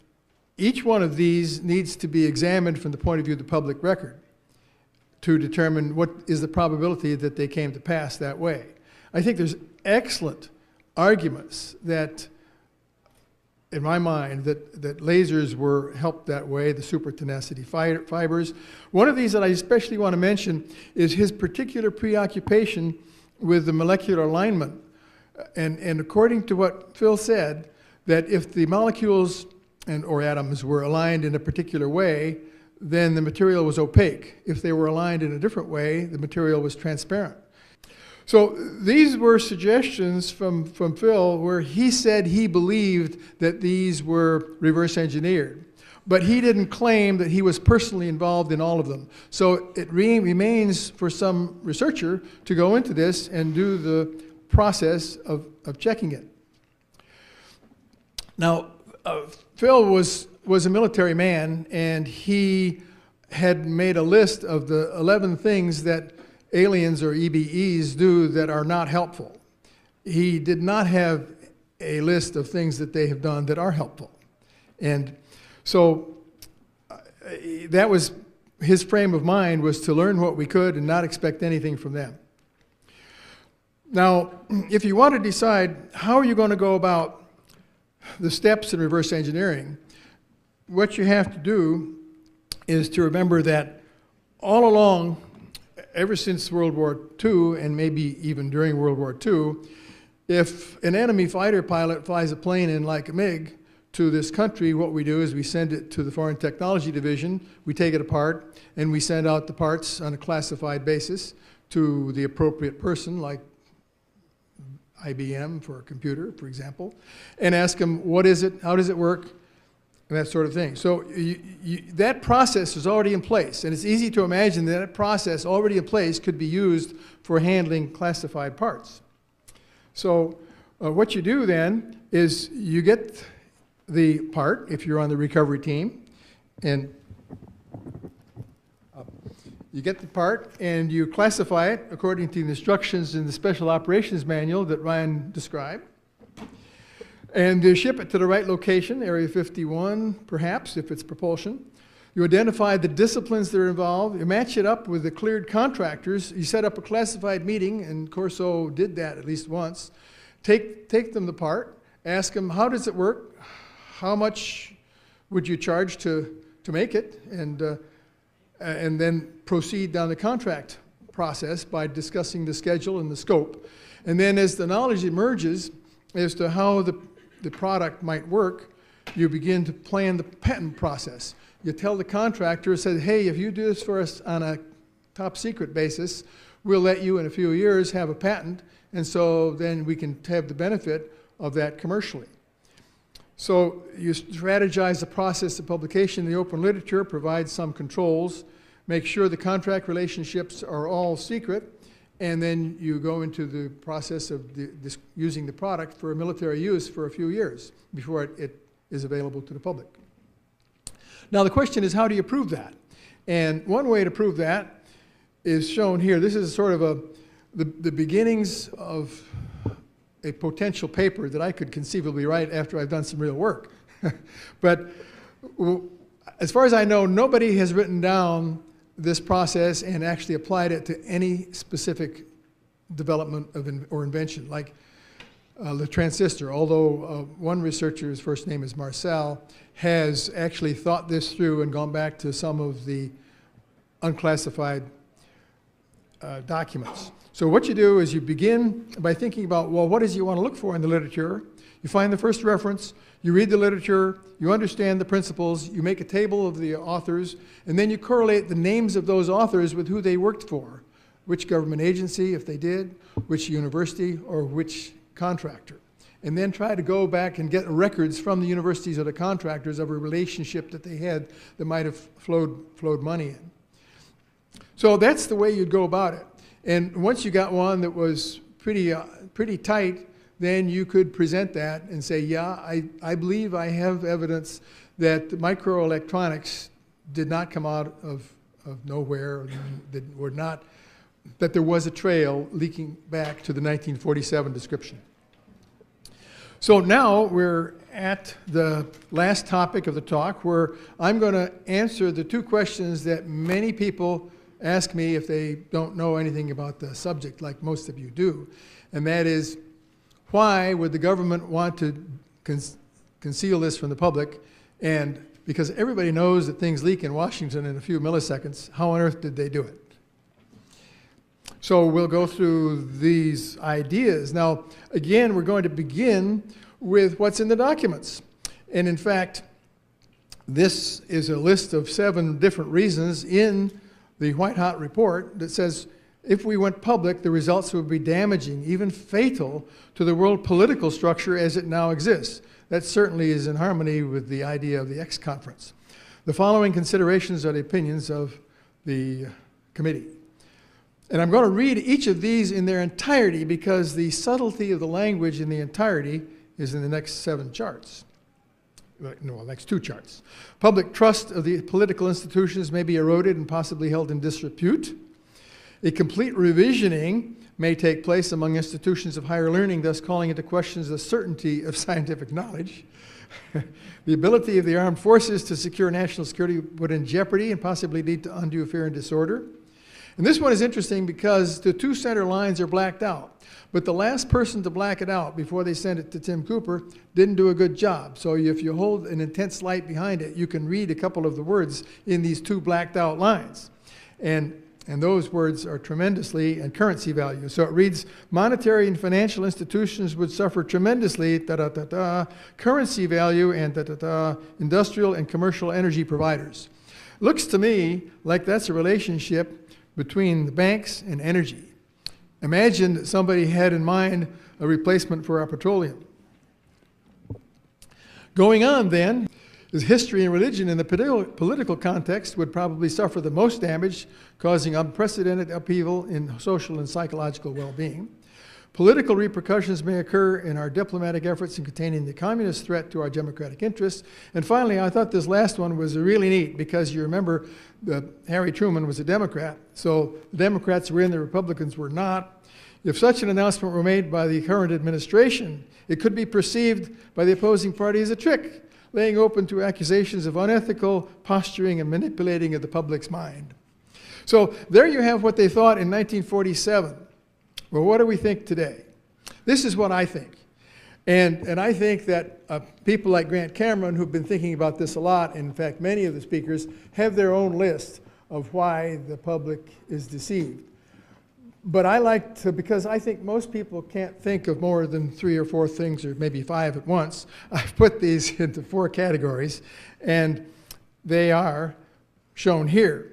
B: each one of these needs to be examined from the point of view of the public record to determine what is the probability that they came to pass that way. I think there's excellent arguments that, in my mind, that lasers were helped that way, the super tenacity fibers. One of these that I especially want to mention is his particular preoccupation with the molecular alignment. And according to what Phil said, that if the molecules or atoms were aligned in a particular way, then the material was opaque. If they were aligned in a different way, the material was transparent. So these were suggestions from Phil where he said he believed that these were reverse engineered. But he didn't claim that he was personally involved in all of them. So it remains for some researcher to go into this and do the process of checking it. Now, Phil was a military man, and he had made a list of the 11 things that aliens or EBEs do that are not helpful. He did not have a list of things that they have done that are helpful. And so that was his frame of mind, was to learn what we could and not expect anything from them. Now, if you want to decide how are you going to go about the steps in reverse engineering, what you have to do is to remember that all along, ever since World War II, and maybe even during World War II, if an enemy fighter pilot flies a plane in like a MiG to this country, what we do is we send it to the Foreign Technology Division, we take it apart, and we send out the parts on a classified basis to the appropriate person, like IBM for a computer, for example, and ask them, what is it, how does it work, and that sort of thing. So that process is already in place, and it's easy to imagine that that process already in place could be used for handling classified parts. So what you do then is you get the part, if you're on the recovery team, and you get the part and you classify it according to the instructions in the Special Operations Manual that Ryan described. And you ship it to the right location, Area 51, perhaps, if it's propulsion. You identify the disciplines that are involved. You match it up with the cleared contractors. You set up a classified meeting, and Corso did that at least once. Take them apart. Ask them, how does it work? How much would you charge to make it? And then proceed down the contract process by discussing the schedule and the scope. And then as the knowledge emerges as to how the product might work, you begin to plan the patent process. You tell the contractor, say, hey, if you do this for us on a top secret basis, we'll let you in a few years have a patent, and so then we can have the benefit of that commercially. So you strategize the process of publication in the open literature, provide some controls, make sure the contract relationships are all secret, and then you go into the process of using the product for military use for a few years before it is available to the public. Now the question is, how do you prove that? And one way to prove that is shown here. This is sort of the beginnings of a potential paper that I could conceivably write after I've done some real work. But as far as I know, nobody has written down this process and actually applied it to any specific development or invention, like the transistor. Although one researcher, his first name is Marcel, has actually thought this through and gone back to some of the unclassified documents. So what you do is you begin by thinking about, well, what is it you want to look for in the literature? You find the first reference, you read the literature, you understand the principles, you make a table of the authors, and then you correlate the names of those authors with who they worked for, which government agency, if they did, which university, or which contractor, and then try to go back and get records from the universities or the contractors of a relationship that they had that might have flowed money in. So that's the way you'd go about it. And once you got one that was pretty tight, then you could present that and say, yeah, I believe I have evidence that the microelectronics did not come out of nowhere, that there was a trail leaking back to the 1947 description. So now we're at the last topic of the talk, where I'm going to answer the two questions that many people ask me if they don't know anything about the subject, like most of you do. And that is, why would the government want to conceal this from the public? And because everybody knows that things leak in Washington in a few milliseconds, how on earth did they do it? So we'll go through these ideas. Now, again, we're going to begin with what's in the documents. And in fact, this is a list of 7 different reasons in the White Hot report that says if we went public, the results would be damaging, even fatal, to the world political structure as it now exists. That certainly is in harmony with the idea of the X conference. The following considerations are the opinions of the committee. And I'm going to read each of these in their entirety because the subtlety of the language in the entirety is in the next 7 charts. No, next 2 charts. Public trust of the political institutions may be eroded and possibly held in disrepute. A complete revisioning may take place among institutions of higher learning, thus calling into question the certainty of scientific knowledge. The ability of the armed forces to secure national security put in jeopardy and possibly lead to undue fear and disorder. And this one is interesting because the 2 center lines are blacked out. But the last person to black it out before they sent it to Tim Cooper didn't do a good job. So if you hold an intense light behind it, you can read a couple of the words in these 2 blacked out lines. And those words are tremendously and currency value. So it reads, monetary and financial institutions would suffer tremendously, currency value, and industrial and commercial energy providers. Looks to me like that's a relationship between the banks and energy. Imagine that somebody had in mind a replacement for our petroleum. Going on then, is history and religion in the political context would probably suffer the most damage, causing unprecedented upheaval in social and psychological well-being. Political repercussions may occur in our diplomatic efforts in containing the communist threat to our democratic interests. And finally, I thought this last one was really neat because you remember Harry Truman was a Democrat, so the Democrats were in, the Republicans were not. If such an announcement were made by the current administration, it could be perceived by the opposing party as a trick, laying open to accusations of unethical posturing and manipulating of the public's mind. So there you have what they thought in 1947. Well, what do we think today? This is what I think. And I think that people like Grant Cameron, who've been thinking about this a lot, and in fact many of the speakers, have their own list of why the public is deceived. But I like to, because I think most people can't think of more than 3 or 4 things, or maybe 5 at once, I've put these into 4 categories, and they are shown here.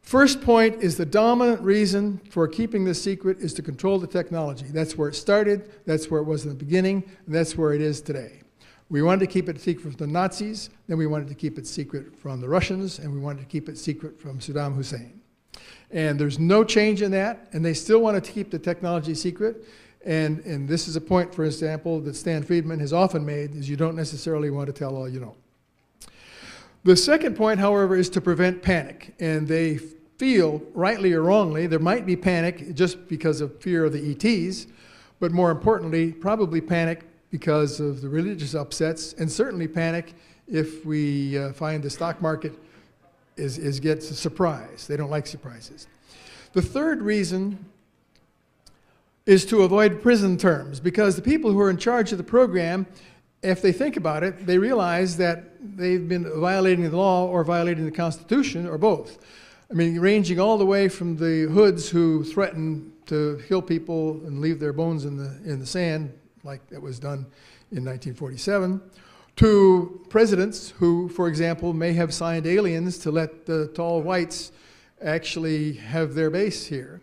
B: First point is the dominant reason for keeping this secret is to control the technology. That's where it started, that's where it was in the beginning, and that's where it is today. We wanted to keep it secret from the Nazis, then we wanted to keep it secret from the Russians, and we wanted to keep it secret from Saddam Hussein. And there's no change in that, and they still wanted to keep the technology secret. And this is a point, for example, that Stan Friedman has often made, is you don't necessarily want to tell all you know. The second point, however, is to prevent panic. And they feel, rightly or wrongly, there might be panic just because of fear of the ETs, but more importantly, probably panic because of the religious upsets, and certainly panic if we find the stock market gets a surprise. They don't like surprises. The third reason is to avoid prison terms, because the people who are in charge of the program, if they think about it, they realize that they've been violating the law or violating the Constitution, or both. I mean, ranging all the way from the hoods who threaten to kill people and leave their bones in the sand, like that was done in 1947, to presidents who, for example, may have signed aliens to let the tall whites actually have their base here.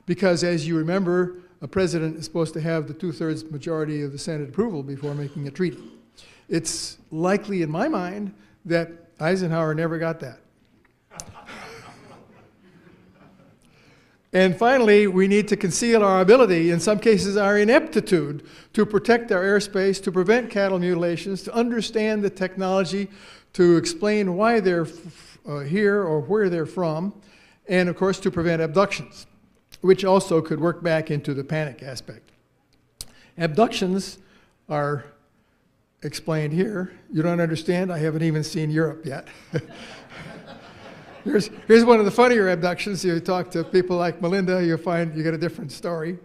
B: Because as you remember, a president is supposed to have the 2/3 majority of the Senate approval before making a treaty. It's likely, in my mind, that Eisenhower never got that. And finally, we need to conceal our ability, in some cases our ineptitude, to protect our airspace, to prevent cattle mutilations, to understand the technology, to explain why they're here or where they're from, and of course to prevent abductions, which also could work back into the panic aspect. Abductions are explained here. You don't understand? I haven't even seen Europe yet. Here's one of the funnier abductions. You talk to people like Melinda, you'll find you get a different story.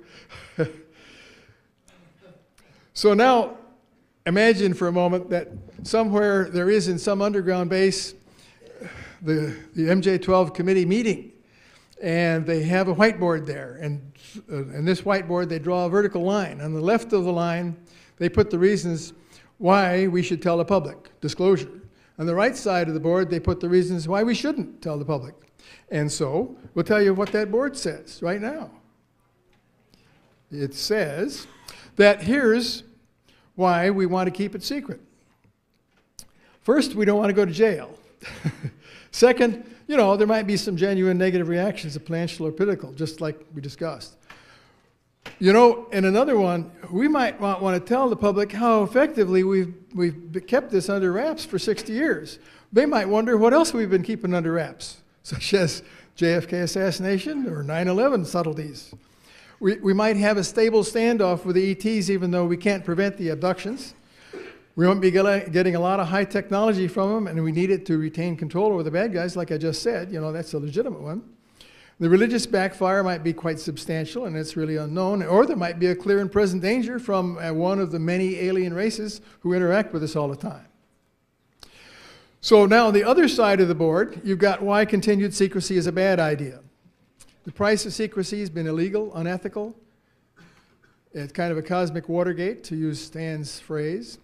B: So now, imagine for a moment that somewhere there is in some underground base the MJ-12 committee meeting, and they have a whiteboard there, and this whiteboard they draw a vertical line. On the left of the line, they put the reasons why we should tell the public, disclosure. On the right side of the board, they put the reasons why we shouldn't tell the public. And so, we'll tell you what that board says right now. It says that here's why we want to keep it secret. First, we don't want to go to jail. Second, you know, there might be some genuine negative reactions to planchal or pedicle, just like we discussed. You know, and another one, we might want to tell the public how effectively we've kept this under wraps for 60 years. They might wonder what else we've been keeping under wraps, such as JFK assassination or 9/11 subtleties. We might have a stable standoff with the ETs even though we can't prevent the abductions. We won't be getting a lot of high technology from them, and we need it to retain control over the bad guys, like I just said. You know, that's a legitimate one. The religious backfire might be quite substantial, and it's really unknown. Or there might be a clear and present danger from one of the many alien races who interact with us all the time. So now on the other side of the board, you've got why continued secrecy is a bad idea. The price of secrecy has been illegal, unethical. It's kind of a cosmic Watergate, to use Stan's phrase.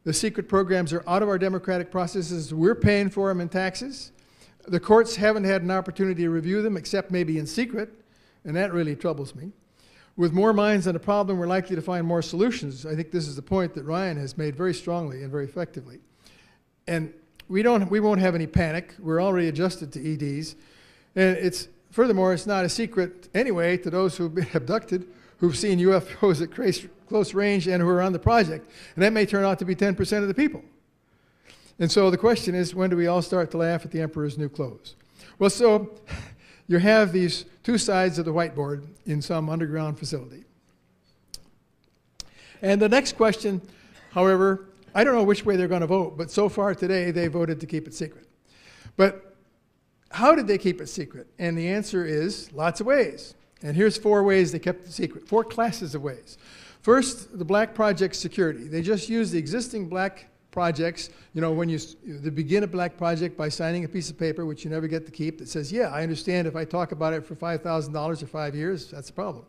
B: The secret programs are out of our democratic processes. We're paying for them in taxes. The courts haven't had an opportunity to review them, except maybe in secret, and that really troubles me. With more minds on a problem, we're likely to find more solutions. I think this is the point that Ryan has made very strongly and very effectively. And we won't have any panic. We're already adjusted to EDs. And furthermore, it's not a secret anyway to those who've been abducted, who've seen UFOs at close range and who are on the project. And that may turn out to be 10% of the people. And so the question is, when do we all start to laugh at the emperor's new clothes? Well, so you have these two sides of the whiteboard in some underground facility. And the next question, however, I don't know which way they're going to vote, but so far today they voted to keep it secret. But how did they keep it secret? And the answer is lots of ways. And here's 4 ways they kept it secret, 4 classes of ways. First, the black project security. They just used the existing black projects. You know, when you begin a black project by signing a piece of paper, which you never get to keep, that says, yeah, I understand if I talk about it for $5,000 or 5 years, that's a problem.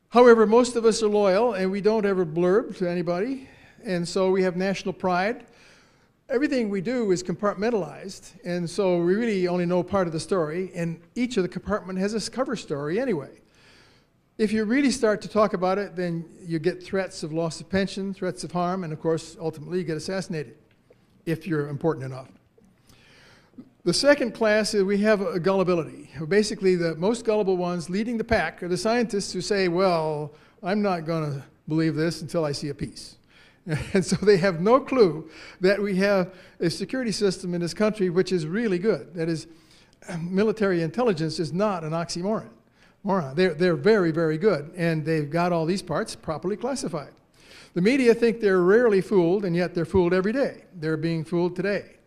B: However, most of us are loyal, and we don't ever blurb to anybody, and so we have national pride. Everything we do is compartmentalized, and so we really only know part of the story, and each of the compartment has a cover story anyway. If you really start to talk about it, then you get threats of loss of pension, threats of harm, and of course, ultimately you get assassinated, if you're important enough. The second class is we have a gullibility. Basically, the most gullible ones leading the pack are the scientists who say, well, I'm not going to believe this until I see a piece. And so they have no clue that we have a security system in this country which is really good. That is, military intelligence is not an oxymoron. They're very, very good, and they've got all these parts properly classified. The media think they're rarely fooled, and yet they're fooled every day. They're being fooled today.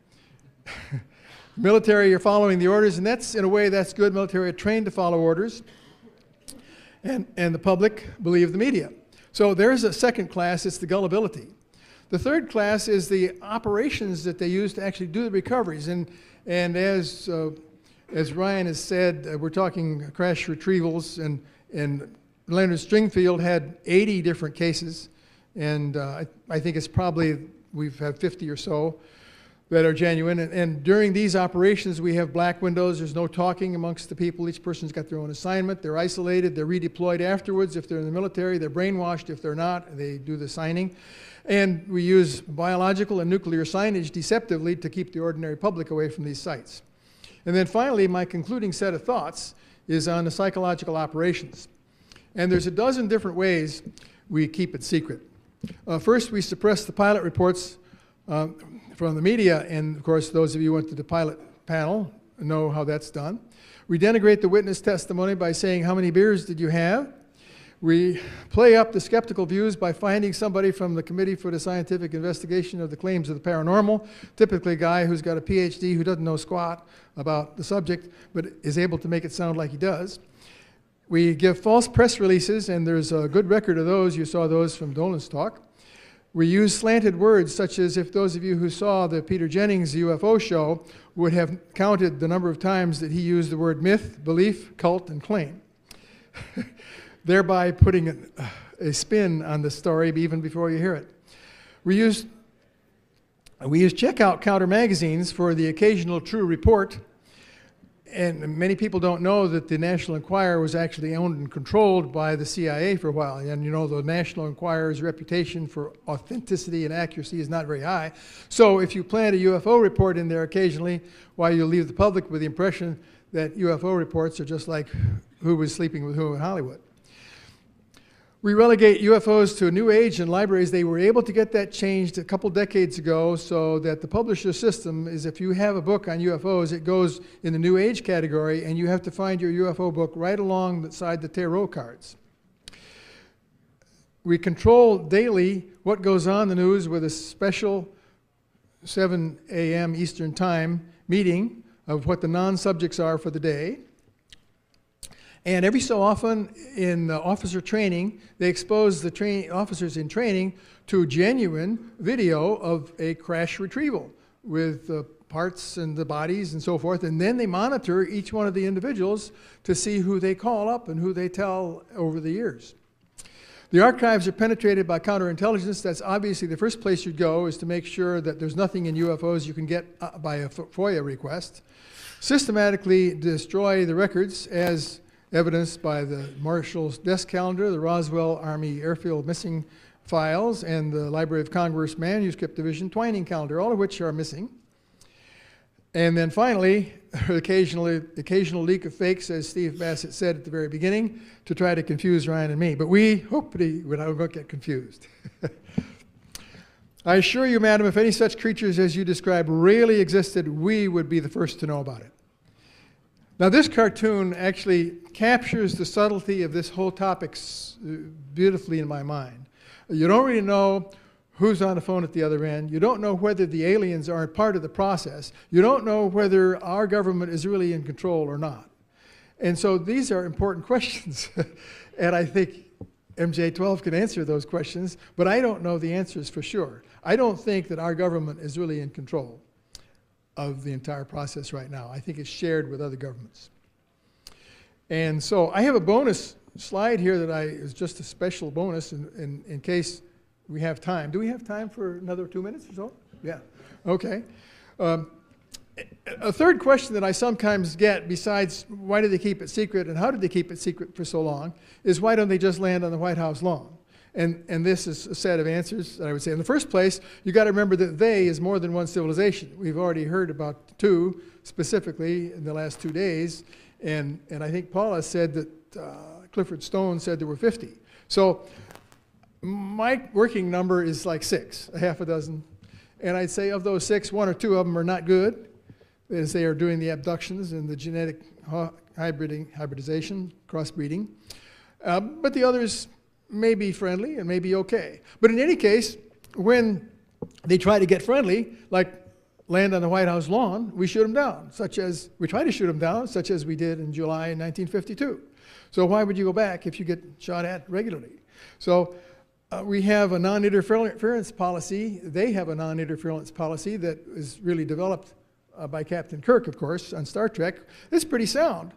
B: Military are following the orders, and that's, in a way, that's good. Military are trained to follow orders, and the public believe the media. So there's a second class, it's the gullibility. The third class is the operations that they use to actually do the recoveries, and as Ryan has said, we're talking crash retrievals, and Leonard Stringfield had 80 different cases, and I think it's probably, we've had 50 or so. that are genuine. And during these operations, we have black windows. There's no talking amongst the people. Each person's got their own assignment. They're isolated. They're redeployed afterwards. If they're in the military, they're brainwashed. If they're not, they do the signing. And we use biological and nuclear signage deceptively to keep the ordinary public away from these sites. And then finally, my concluding set of thoughts is on the psychological operations. And there's a dozen different ways we keep it secret. First, we suppress the pilot reports from the media, and of course, those of you who went to the pilot panel know how that's done. We denigrate the witness testimony by saying, how many beers did you have? We play up the skeptical views by finding somebody from the Committee for the Scientific Investigation of the Claims of the Paranormal, typically a guy who's got a PhD who doesn't know squat about the subject, but is able to make it sound like he does. We give false press releases, and there's a good record of those. You saw those from Dolan's talk. We use slanted words, such as if those of you who saw the Peter Jennings UFO show would have counted the number of times that he used the word myth, belief, cult, and claim, thereby putting a spin on the story even before you hear it. We use checkout counter magazines for the occasional true report. And many people don't know that the National Enquirer was actually owned and controlled by the CIA for a while. And you know, the National Enquirer's reputation for authenticity and accuracy is not very high. So if you plant a UFO report in there occasionally, why you leave the public with the impression that UFO reports are just like who was sleeping with who in Hollywood. We relegate UFOs to a new age in libraries. They were able to get that changed a couple decades ago so that the publisher system is if you have a book on UFOs, it goes in the new age category, and you have to find your UFO book right alongside the tarot cards. We control daily what goes on in the news with a special 7 a.m. Eastern Time meeting of what the non-subjects are for the day. And every so often in officer training, they expose the officers in training to genuine video of a crash retrieval with parts and the bodies and so forth. And then they monitor each one of the individuals to see who they call up and who they tell over the years. The archives are penetrated by counterintelligence. That's obviously the first place you'd go, is to make sure that there's nothing in UFOs you can get by a FOIA request. Systematically destroy the records as evidenced by the Marshal's desk calendar, the Roswell Army Airfield missing files, and the Library of Congress Manuscript Division Twining calendar, all of which are missing. And then finally, occasional leak of fakes, as Steve Bassett said at the very beginning, to try to confuse Ryan and me. But we hope we don't get confused. I assure you, madam, if any such creatures as you describe really existed, we would be the first to know about it. Now, this cartoon actually captures the subtlety of this whole topic beautifully in my mind. You don't really know who's on the phone at the other end. You don't know whether the aliens are part of the process. You don't know whether our government is really in control or not. And so these are important questions. And I think MJ12 can answer those questions, but I don't know the answers for sure. I don't think that our government is really in control of the entire process right now. I think it's shared with other governments. And so I have a bonus slide here that is just a special bonus in case we have time. Do we have time for another 2 minutes or so? Yeah. Okay. A third question that I sometimes get, besides why do they keep it secret and how did they keep it secret for so long, is why don't they just land on the White House lawn? And this is a set of answers that I would say. In the first place, you got to remember that they is more than one civilization. We've already heard about two specifically in the last 2 days, and I think Paula said that Clifford Stone said there were 50. So my working number is like 6, a half a dozen, and I'd say of those 6, 1 or 2 of them are not good, as they are doing the abductions and the genetic hybridization, crossbreeding, but the others may be friendly and may be okay. But in any case, when they try to get friendly, like land on the White House lawn, we shoot them down, we try to shoot them down, such as we did in July 1952. So why would you go back if you get shot at regularly? So we have a non-interference policy. They have a non-interference policy that is really developed by Captain Kirk, of course, on Star Trek. It's pretty sound.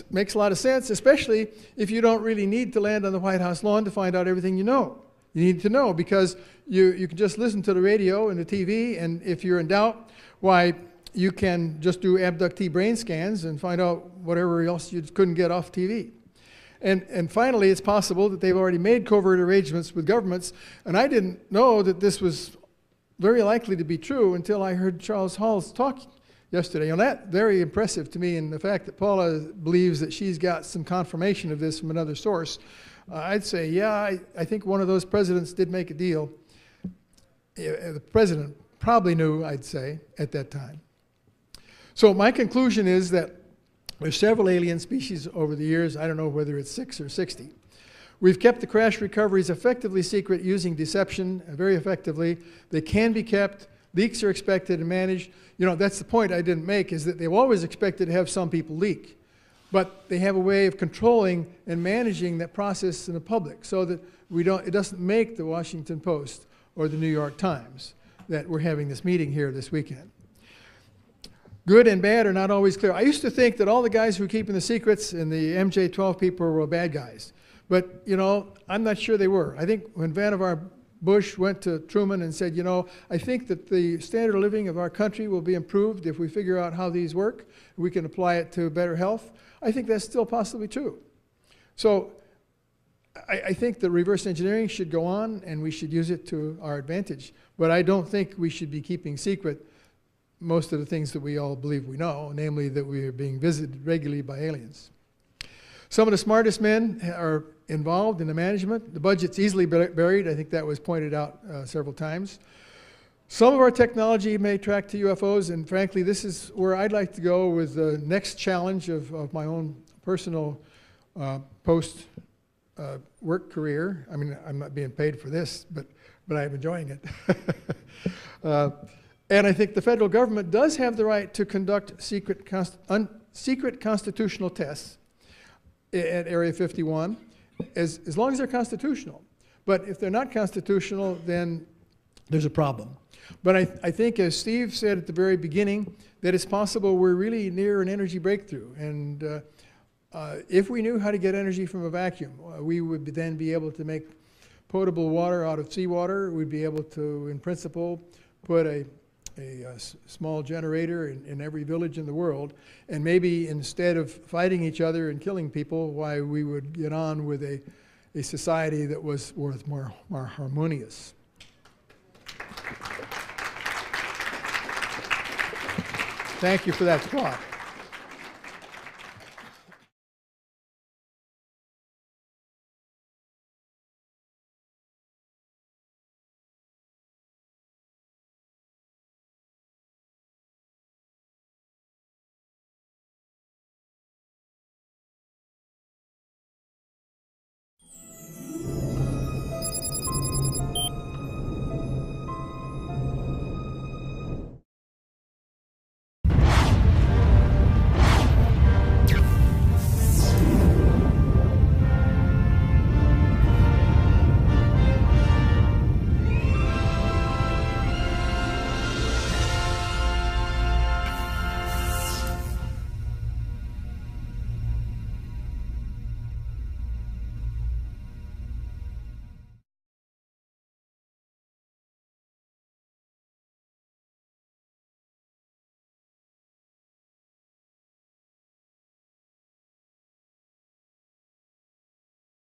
B: Makes a lot of sense, especially if you don't really need to land on the White House lawn to find out everything you know. You need to know, because you can just listen to the radio and the TV, and if you're in doubt, why, you can just do abductee brain scans and find out whatever else you couldn't get off TV. And finally, it's possible that they've already made covert arrangements with governments, and I didn't know that this was very likely to be true until I heard Charles Hall's talk yesterday. And that very impressive to me, and the fact that Paula believes that she's got some confirmation of this from another source. I'd say, yeah, I think one of those presidents did make a deal. The president probably knew, I'd say, at that time. So my conclusion is that there's several alien species over the years. I don't know whether it's 6 or 60. We've kept the crash recoveries effectively secret using deception, very effectively. They can be kept. Leaks are expected and managed. You know, that's the point I didn't make, is that they've always expected to have some people leak. But they have a way of controlling and managing that process in the public so that it doesn't make the Washington Post or the New York Times that we're having this meeting here this weekend. Good and bad are not always clear. I used to think that all the guys who were keeping the secrets and the MJ-12 people were bad guys. But, you know, I'm not sure they were. I think when Vannevar Bush went to Truman and said, you know, I think that the standard of living of our country will be improved if we figure out how these work, we can apply it to better health, I think that's still possibly true. So I think that reverse engineering should go on and we should use it to our advantage. But I don't think we should be keeping secret most of the things that we all believe we know, namely that we are being visited regularly by aliens. Some of the smartest men are involved in the management. The budget's easily buried. I think that was pointed out several times. Some of our technology may track to UFOs, and frankly, this is where I'd like to go with the next challenge of my own personal post-work career. I mean, I'm not being paid for this, but I'm enjoying it. And I think the federal government does have the right to conduct secret constitutional tests at Area 51, as long as they're constitutional. But if they're not constitutional, then there's a problem. But I think, as Steve said at the very beginning, that it's possible we're really near an energy breakthrough. And if we knew how to get energy from a vacuum, we would then be able to make potable water out of seawater. We'd be able to, in principle, put a small generator in every village in the world, and maybe instead of fighting each other and killing people, why we would get on with a society that was more harmonious. Thank you for that thought.